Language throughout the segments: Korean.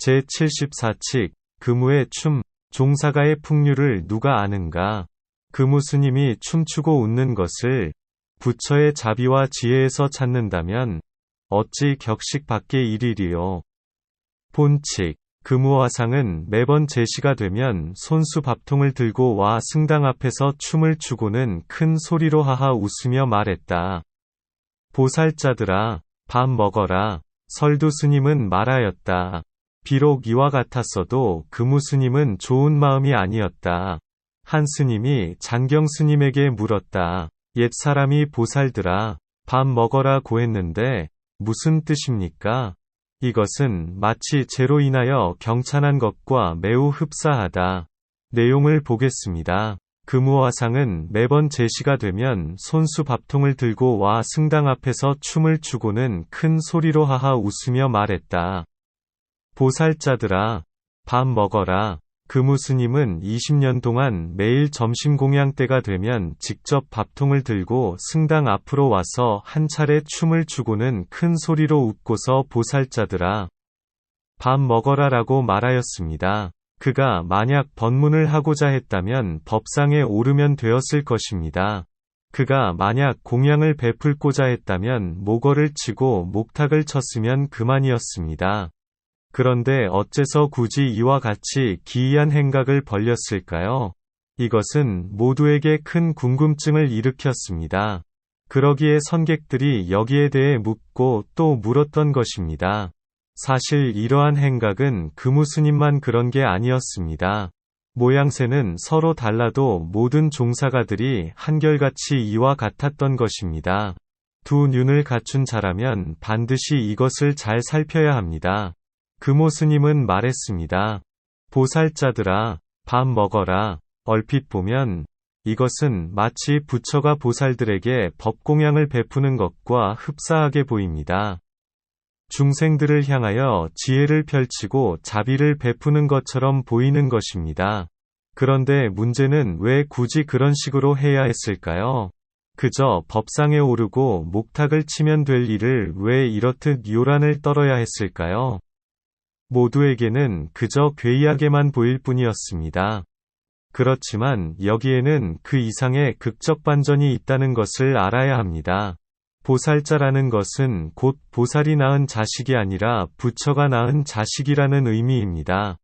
제74칙 금우의 춤. 종사가의 풍류를 누가 아는가? 금우 스님이 춤추고 웃는 것을 부처의 자비와 지혜에서 찾는다면 어찌 격식 밖의 일이리요. 본칙. 금우화상은 매번 제시가 되면 손수 밥통을 들고 와 승당 앞에서 춤을 추고는 큰 소리로 하하 웃으며 말했다. 보살자들아, 밥 먹어라. 설두 스님은 말하였다. 비록 이와 같았어도 금우 스님은 좋은 마음이 아니었다. 한 스님이 장경 스님에게 물었다. 옛 사람이 보살들아, 밥 먹어라고 했는데 무슨 뜻입니까? 이것은 마치 재로 인하여 경찬한 것과 매우 흡사하다. 내용을 보겠습니다. 금우화상은 매번 제시가 되면 손수 밥통을 들고 와 승당 앞에서 춤을 추고는 큰 소리로 하하 웃으며 말했다. 보살자들아, 밥 먹어라. 금우 스님은 20년 동안 매일 점심 공양 때가 되면 직접 밥통을 들고 승당 앞으로 와서 한 차례 춤을 추고는 큰 소리로 웃고서 보살자들아, 밥 먹어라라고 말하였습니다. 그가 만약 법문을 하고자 했다면 법상에 오르면 되었을 것입니다. 그가 만약 공양을 베풀고자 했다면 모거를 치고 목탁을 쳤으면 그만이었습니다. 그런데 어째서 굳이 이와 같이 기이한 행각을 벌였을까요? 이것은 모두에게 큰 궁금증을 일으켰습니다. 그러기에 선객들이 여기에 대해 묻고 또 물었던 것입니다. 사실 이러한 행각은 금우 스님만 그런 게 아니었습니다. 모양새는 서로 달라도 모든 종사가들이 한결같이 이와 같았던 것입니다. 두 눈을 갖춘 자라면 반드시 이것을 잘 살펴야 합니다. 금우 스님은 말했습니다. 보살자들아, 밥 먹어라. 얼핏 보면 이것은 마치 부처가 보살들에게 법공양을 베푸는 것과 흡사하게 보입니다. 중생들을 향하여 지혜를 펼치고 자비를 베푸는 것처럼 보이는 것입니다. 그런데 문제는 왜 굳이 그런 식으로 해야 했을까요? 그저 법상에 오르고 목탁을 치면 될 일을 왜 이렇듯 요란을 떨어야 했을까요? 모두에게는 그저 괴이하게만 보일 뿐이었습니다. 그렇지만 여기에는 그 이상의 극적 반전이 있다는 것을 알아야 합니다. 보살자라는 것은 곧 보살이 낳은 자식이 아니라 부처가 낳은 자식이라는 의미입니다.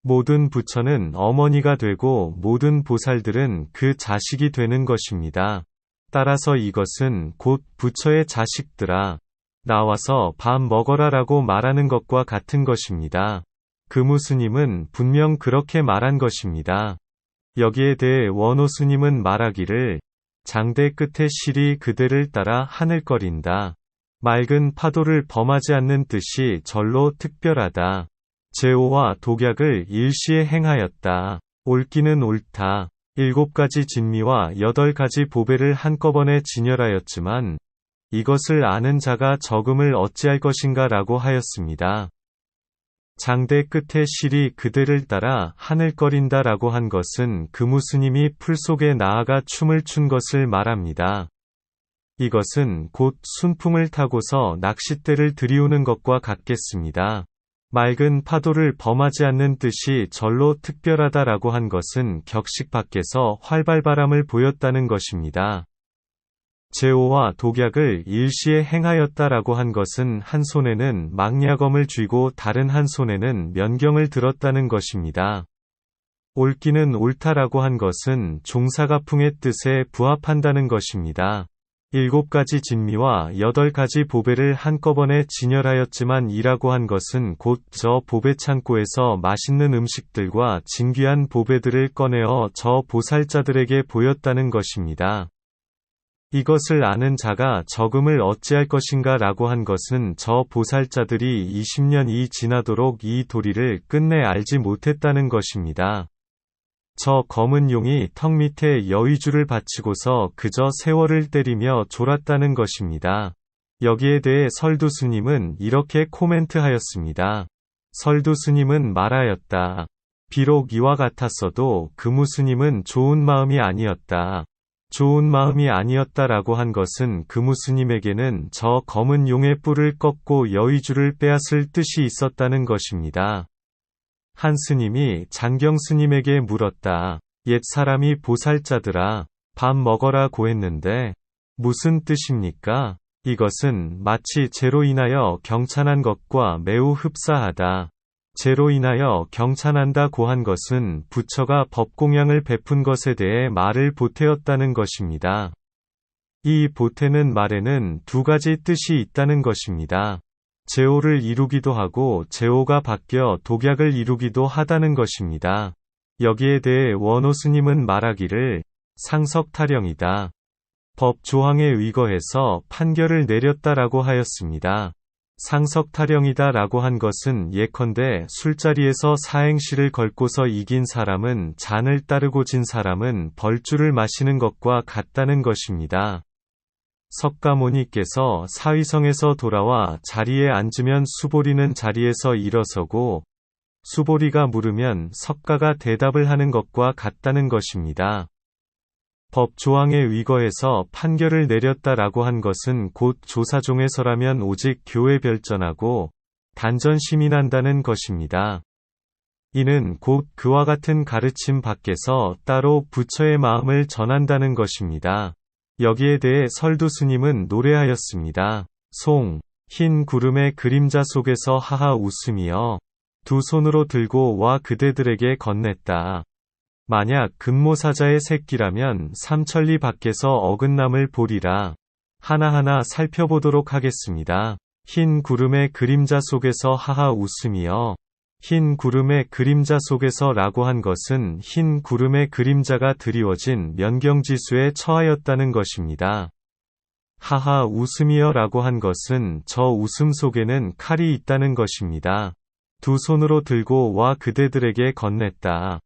모든 부처는 어머니가 되고 모든 보살들은 그 자식이 되는 것입니다. 따라서 이것은 곧 부처의 자식들아, 나와서 밥 먹어라라고 말하는 것과 같은 것입니다. 금우 스님은 분명 그렇게 말한 것입니다. 여기에 대해 원호 스님은 말하기를, 장대 끝에 실이 그대를 따라 하늘거린다. 맑은 파도를 범하지 않는 뜻이 절로 특별하다. 제오와 독약을 일시에 행하였다. 옳기는 옳다. 7가지 진미와 8가지 보배를 한꺼번에 진열하였지만 이것을 아는 자가 적음을 어찌할 것인가 라고 하였습니다. 장대 끝에 실이 그대를 따라 하늘거린다 라고 한 것은 금우 스님이 풀 속에 나아가 춤을 춘 것을 말합니다. 이것은 곧 순풍을 타고서 낚싯대를 들이우는 것과 같겠습니다. 맑은 파도를 범하지 않는 뜻이 절로 특별하다 라고 한 것은 격식 밖에서 활발바람을 보였다는 것입니다. 제오와 독약을 일시에 행하였다라고 한 것은 한 손에는 망야검을 쥐고 다른 한 손에는 면경을 들었다는 것입니다. 옳기는 옳다라고 한 것은 종사가풍의 뜻에 부합한다는 것입니다. 7가지 진미와 8가지 보배를 한꺼번에 진열하였지만 이라고 한 것은 곧 저 보배창고에서 맛있는 음식들과 진귀한 보배들을 꺼내어 저 보살자들에게 보였다는 것입니다. 이것을 아는 자가 적음을 어찌할 것인가 라고 한 것은 저 보살자들이 20년이 지나도록 이 도리를 끝내 알지 못했다는 것입니다. 저 검은 용이 턱 밑에 여의주를 바치고서 그저 세월을 때리며 졸았다는 것입니다. 여기에 대해 설두 스님은 이렇게 코멘트하였습니다. 설두 스님은 말하였다. 비록 이와 같았어도 금우 스님은 좋은 마음이 아니었다. 좋은 마음이 아니었다라고 한 것은 금우 스님에게는 저 검은 용의 뿔을 꺾고 여의주를 빼앗을 뜻이 있었다는 것입니다. 한 스님이 장경 스님에게 물었다. 옛 사람이 보살자들아, 밥 먹어라고 했는데 무슨 뜻입니까? 이것은 마치 죄로 인하여 경찬한 것과 매우 흡사하다. 죄로 인하여 경찬한다고 한 것은 부처가 법공양을 베푼 것에 대해 말을 보태었다는 것입니다. 이 보태는 말에는 두 가지 뜻이 있다는 것입니다. 제오를 이루기도 하고 제오가 바뀌어 독약을 이루기도 하다는 것입니다. 여기에 대해 원호 스님은 말하기를 상석타령이다. 법 조항에 의거해서 판결을 내렸다라고 하였습니다. 상석타령이다 라고 한 것은 예컨대 술자리에서 사행시를 걸고서 이긴 사람은 잔을 따르고 진 사람은 벌주를 마시는 것과 같다는 것입니다. 석가모니께서 사위성에서 돌아와 자리에 앉으면 수보리는 자리에서 일어서고 수보리가 물으면 석가가 대답을 하는 것과 같다는 것입니다. 법 조항에 의거해서 판결을 내렸다라고 한 것은 곧 조사종에서라면 오직 교회 별전하고 단전 시민한다는 것입니다. 이는 곧 그와 같은 가르침 밖에서 따로 부처의 마음을 전한다는 것입니다. 여기에 대해 설두 스님은 노래하였습니다. 송, 흰 구름의 그림자 속에서 하하 웃으며 두 손으로 들고 와 그대들에게 건넸다. 만약 금모사자의 새끼라면 삼천리 밖에서 어긋남을 보리라. 하나하나 살펴보도록 하겠습니다. 흰 구름의 그림자 속에서 하하 웃으며 흰 구름의 그림자 속에서 라고 한 것은 흰 구름의 그림자가 드리워진 면경지수에 처하였다는 것입니다. 하하 웃으며 라고 한 것은 저 웃음 속에는 칼이 있다는 것입니다. 두 손으로 들고 와 그대들에게 건넸다.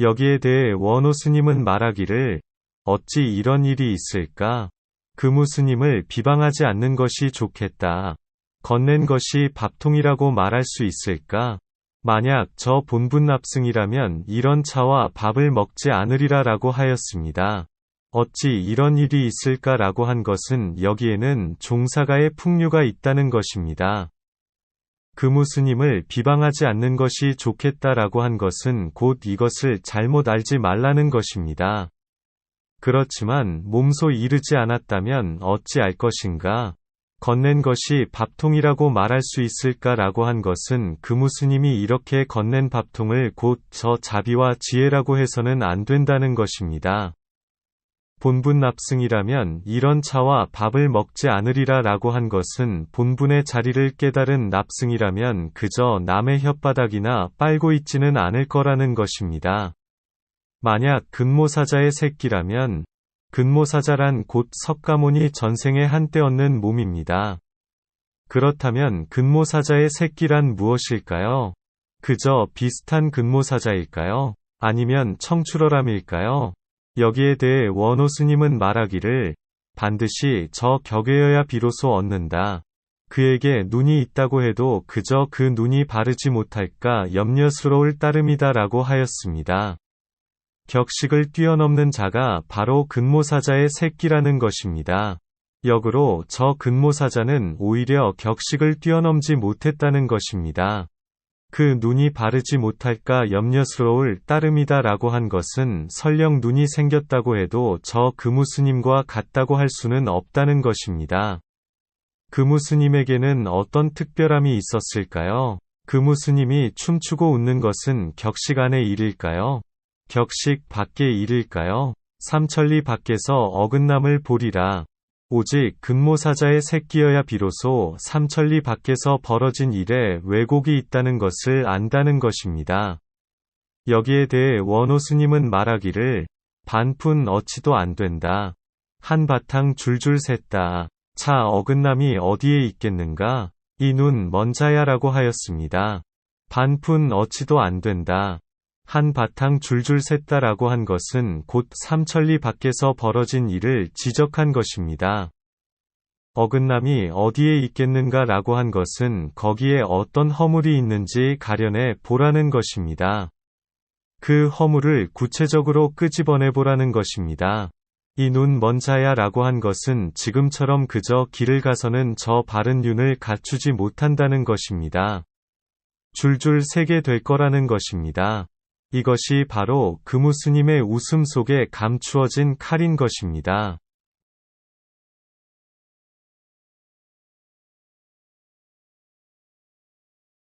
여기에 대해 원호 스님은 말하기를 어찌 이런 일이 있을까? 금우 스님을 비방하지 않는 것이 좋겠다. 건넨 것이 밥통이라고 말할 수 있을까? 만약 저 본분납승이라면 이런 차와 밥을 먹지 않으리라 라고 하였습니다. 어찌 이런 일이 있을까 라고 한 것은 여기에는 종사가의 풍류가 있다는 것입니다. 금우 스님을 비방하지 않는 것이 좋겠다라고 한 것은 곧 이것을 잘못 알지 말라는 것입니다. 그렇지만 몸소 이르지 않았다면 어찌 알 것인가? 건넨 것이 밥통이라고 말할 수 있을까라고 한 것은 금우 스님이 이렇게 건넨 밥통을 곧 저 자비와 지혜라고 해서는 안 된다는 것입니다. 본분 납승이라면 이런 차와 밥을 먹지 않으리라 라고 한 것은 본분의 자리를 깨달은 납승이라면 그저 남의 혓바닥이나 빨고 있지는 않을 거라는 것입니다. 만약 근모사자의 새끼라면 근모사자란 곧 석가모니 전생에 한때 얻는 몸입니다. 그렇다면 근모사자의 새끼란 무엇일까요? 그저 비슷한 근모사자일까요? 아니면 청출어람일까요? 여기에 대해 원호 스님은 말하기를 반드시 저 격에여야 비로소 얻는다. 그에게 눈이 있다고 해도 그저 그 눈이 바르지 못할까 염려스러울 따름이다 라고 하였습니다. 격식을 뛰어넘는 자가 바로 근모사자의 새끼라는 것입니다. 역으로 저 근모사자는 오히려 격식을 뛰어넘지 못했다는 것입니다. 그 눈이 바르지 못할까 염려스러울 따름이다 라고 한 것은 설령 눈이 생겼다고 해도 저 금우 스님과 같다고 할 수는 없다는 것입니다. 금우 스님에게는 어떤 특별함이 있었을까요? 금우 스님이 춤추고 웃는 것은 격식 안의 일일까요? 격식 밖의 일일까요? 삼천리 밖에서 어긋남을 보리라. 오직 근모사자의 새끼여야 비로소 삼천리 밖에서 벌어진 일에 왜곡이 있다는 것을 안다는 것입니다. 여기에 대해 원호 스님은 말하기를 반푼 어치도 안 된다. 한바탕 줄줄 샜다. 차 어긋남이 어디에 있겠는가? 이 눈 먼 자야라고 하였습니다. 반푼 어치도 안 된다. 한바탕 줄줄 샜다라고 한 것은 곧 삼천리 밖에서 벌어진 일을 지적한 것입니다. 어긋남이 어디에 있겠는가 라고 한 것은 거기에 어떤 허물이 있는지 가려내 보라는 것입니다. 그 허물을 구체적으로 끄집어내 보라는 것입니다. 이 눈 먼 자야 라고 한 것은 지금처럼 그저 길을 가서는 저 바른 눈을 갖추지 못한다는 것입니다. 줄줄 새게 될 거라는 것입니다. 이것이 바로 금우스님의 웃음 속에 감추어진 칼인 것입니다.